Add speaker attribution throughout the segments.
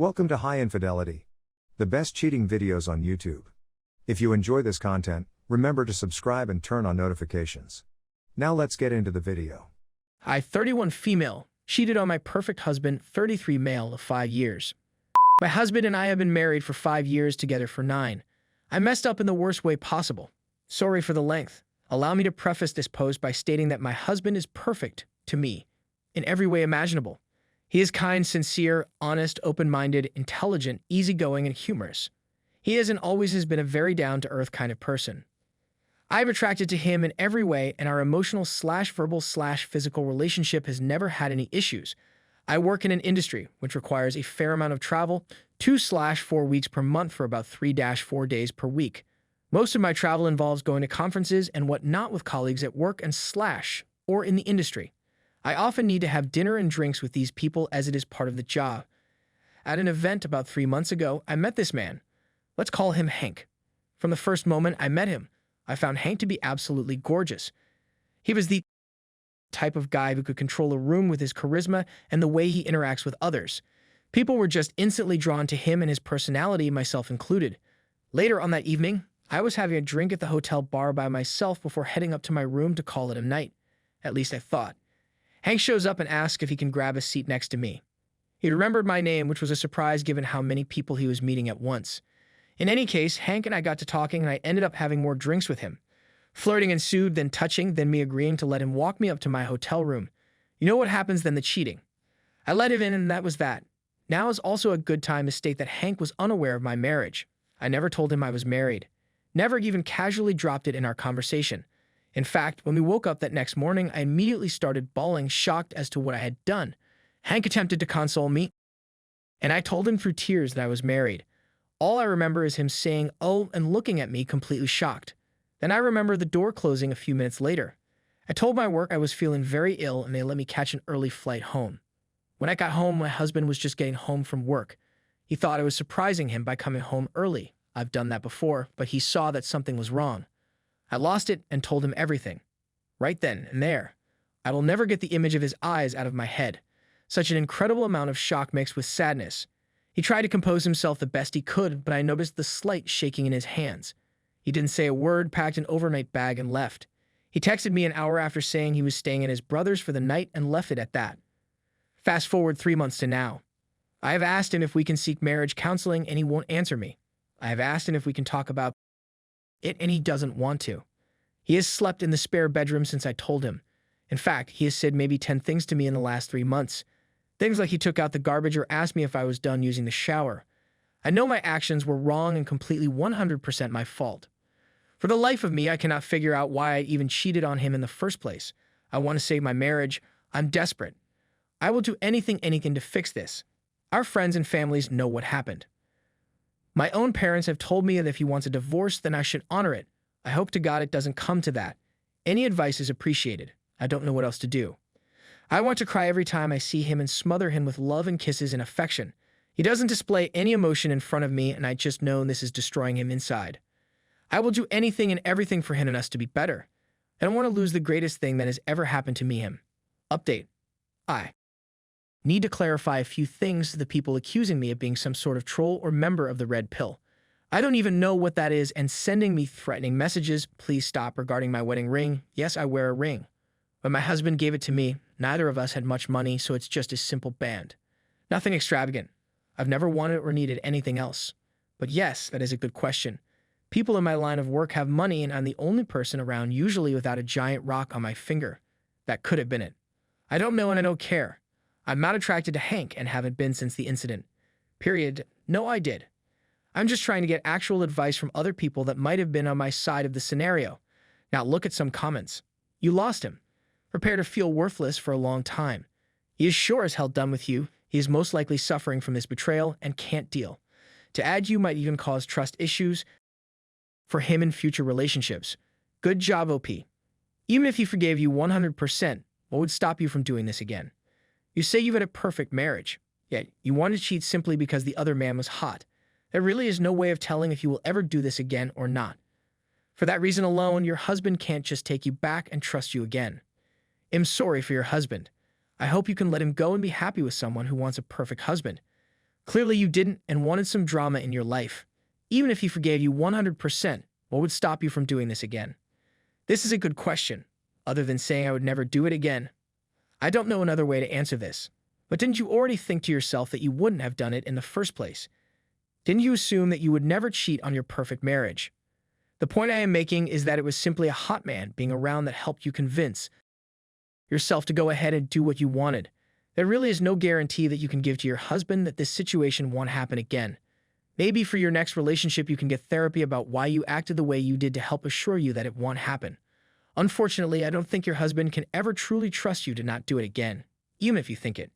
Speaker 1: Welcome to High Infidelity, the best cheating videos on YouTube. If you enjoy this content, remember to subscribe and turn on notifications. Now let's get into the video.
Speaker 2: I, 31 female, cheated on my perfect husband, 33 male of 5 years. My husband and I have been married for 5 years, together for 9. I messed up in the worst way possible. Sorry for the length. Allow me to preface this post by stating that my husband is perfect to me in every way imaginable. He is kind, sincere, honest, open-minded, intelligent, easygoing, and humorous. He is and always has been a very down-to-earth kind of person. I am attracted to him in every way, and our emotional/verbal/physical relationship has never had any issues. I work in an industry which requires a fair amount of travel, 2/4 weeks per month for about 3-4 days per week. Most of my travel involves going to conferences and whatnot with colleagues at work and or in the industry. I often need to have dinner and drinks with these people as it is part of the job. At an event about 3 months ago, I met this man. Let's call him Hank. From the first moment I met him, I found Hank to be absolutely gorgeous. He was the type of guy who could control a room with his charisma and the way he interacts with others. People were just instantly drawn to him and his personality, myself included. Later on that evening, I was having a drink at the hotel bar by myself before heading up to my room to call it a night. At least I thought. Hank shows up and asks if he can grab a seat next to me. He remembered my name, which was a surprise given how many people he was meeting at once. In any case, Hank and I got to talking, and I ended up having more drinks with him. Flirting ensued, then touching, then me agreeing to let him walk me up to my hotel room. You know what happens then? The cheating. I let him in, and that was that. Now is also a good time to state that Hank was unaware of my marriage. I never told him I was married. Never even casually dropped it in our conversation. In fact, when we woke up that next morning, I immediately started bawling, shocked as to what I had done. Hank attempted to console me, and I told him through tears that I was married. All I remember is him saying, "Oh," and looking at me completely shocked. Then I remember the door closing a few minutes later. I told my work I was feeling very ill, and they let me catch an early flight home. When I got home, my husband was just getting home from work. He thought I was surprising him by coming home early. I've done that before, but he saw that something was wrong. I lost it and told him everything. Right then and there. I will never get the image of his eyes out of my head. Such an incredible amount of shock mixed with sadness. He tried to compose himself the best he could, but I noticed the slight shaking in his hands. He didn't say a word, packed an overnight bag, and left. He texted me an hour after saying he was staying at his brother's for the night and left it at that. Fast forward 3 months to now. I have asked him if we can seek marriage counseling, and he won't answer me. I have asked him if we can talk about it, and he doesn't want to. He has slept in the spare bedroom since I told him. In fact, he has said maybe 10 things to me in the last 3 months. Things like he took out the garbage or asked me if I was done using the shower. I know my actions were wrong and completely 100% my fault. For the life of me, I cannot figure out why I even cheated on him in the first place. I want to save my marriage. I'm desperate. I will do anything to fix this. Our friends and families know what happened. My own parents have told me that if he wants a divorce, then I should honor it. I hope to God it doesn't come to that. Any advice is appreciated. I don't know what else to do. I want to cry every time I see him and smother him with love and kisses and affection. He doesn't display any emotion in front of me, and I just know this is destroying him inside. I will do anything and everything for him and us to be better. I don't want to lose the greatest thing that has ever happened to me, him. Update. I need to clarify a few things to the people accusing me of being some sort of troll or member of the Red Pill. I don't even know what that is, and sending me threatening messages. Please stop regarding my wedding ring. Yes, I wear a ring. When my husband gave it to me, neither of us had much money, so it's just a simple band. Nothing extravagant. I've never wanted or needed anything else. But yes, that is a good question. People in my line of work have money, and I'm the only person around usually without a giant rock on my finger. That could have been it. I don't know and I don't care. I'm not attracted to Hank and haven't been since the incident. Period. No, I did. I'm just trying to get actual advice from other people that might have been on my side of the scenario. Now look at some comments. You lost him. Prepare to feel worthless for a long time. He is sure as hell done with you. He is most likely suffering from this betrayal and can't deal. To add, you might even cause trust issues for him in future relationships. Good job, OP. Even if he forgave you 100%, what would stop you from doing this again? You say you've had a perfect marriage, yet you want to cheat simply because the other man was hot. There really is no way of telling if you will ever do this again or not. For that reason alone, your husband can't just take you back and trust you again. I'm sorry for your husband. I hope you can let him go and be happy with someone who wants a perfect husband. Clearly you didn't and wanted some drama in your life. Even if he forgave you 100%, what would stop you from doing this again? This is a good question, other than saying I would never do it again. I don't know another way to answer this. But didn't you already think to yourself that you wouldn't have done it in the first place? Didn't you assume that you would never cheat on your perfect marriage? The point I am making is that it was simply a hot man being around that helped you convince yourself to go ahead and do what you wanted. There really is no guarantee that you can give to your husband that this situation won't happen again. Maybe for your next relationship you can get therapy about why you acted the way you did to help assure you that it won't happen. Unfortunately, I don't think your husband can ever truly trust you to not do it again, even if you think it.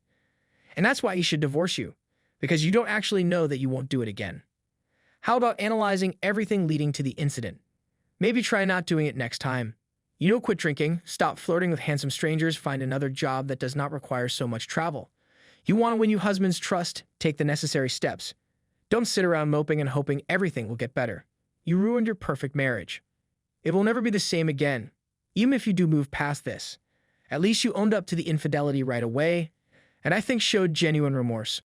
Speaker 2: And that's why he should divorce you, because you don't actually know that you won't do it again. How about analyzing everything leading to the incident? Maybe try not doing it next time. Quit drinking, stop flirting with handsome strangers, find another job that does not require so much travel. You want to win your husband's trust, take the necessary steps. Don't sit around moping and hoping everything will get better. You ruined your perfect marriage. It will never be the same again, even if you do move past this. At least you owned up to the infidelity right away, and I think showed genuine remorse.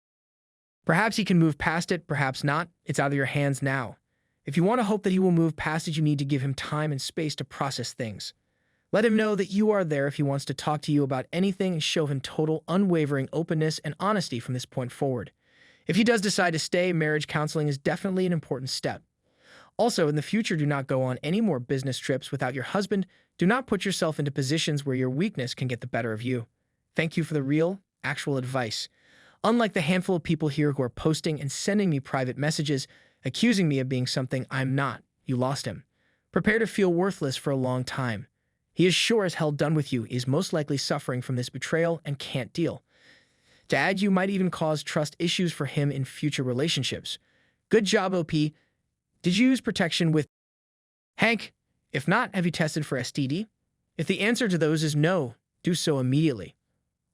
Speaker 2: Perhaps he can move past it, perhaps not. It's out of your hands now. If you want to hope that he will move past it, you need to give him time and space to process things. Let him know that you are there if he wants to talk to you about anything and show him total, unwavering openness and honesty from this point forward. If he does decide to stay, marriage counseling is definitely an important step. Also, in the future, do not go on any more business trips without your husband. Do not put yourself into positions where your weakness can get the better of you. Thank you for the real, actual advice. Unlike the handful of people here who are posting and sending me private messages, accusing me of being something I'm not, you lost him. Prepare to feel worthless for a long time. He is sure as hell done with you. He is most likely suffering from this betrayal and can't deal. To add, you might even cause trust issues for him in future relationships. Good job, OP. Did you use protection with Hank? If not, have you tested for STD? If the answer to those is no, do so immediately.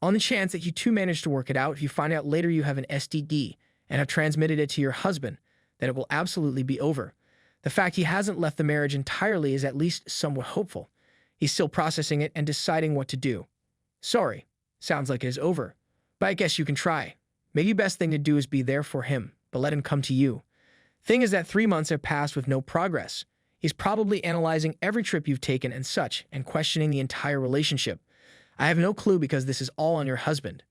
Speaker 2: On the chance that you two manage to work it out, if you find out later you have an STD and have transmitted it to your husband, then it will absolutely be over. The fact he hasn't left the marriage entirely is at least somewhat hopeful. He's still processing it and deciding what to do. Sorry, sounds like it is over. But I guess you can try. Maybe best thing to do is be there for him, but let him come to you. Thing is that 3 months have passed with no progress. He's probably analyzing every trip you've taken and such, and questioning the entire relationship. I have no clue because this is all on your husband.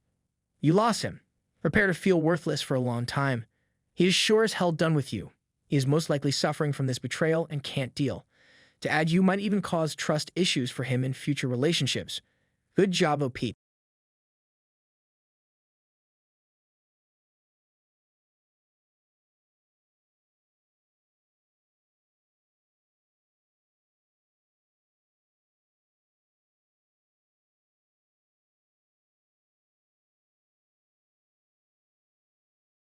Speaker 2: You lost him. Prepare to feel worthless for a long time. He is sure as hell done with you. He is most likely suffering from this betrayal and can't deal. To add, you might even cause trust issues for him in future relationships. Good job, OP.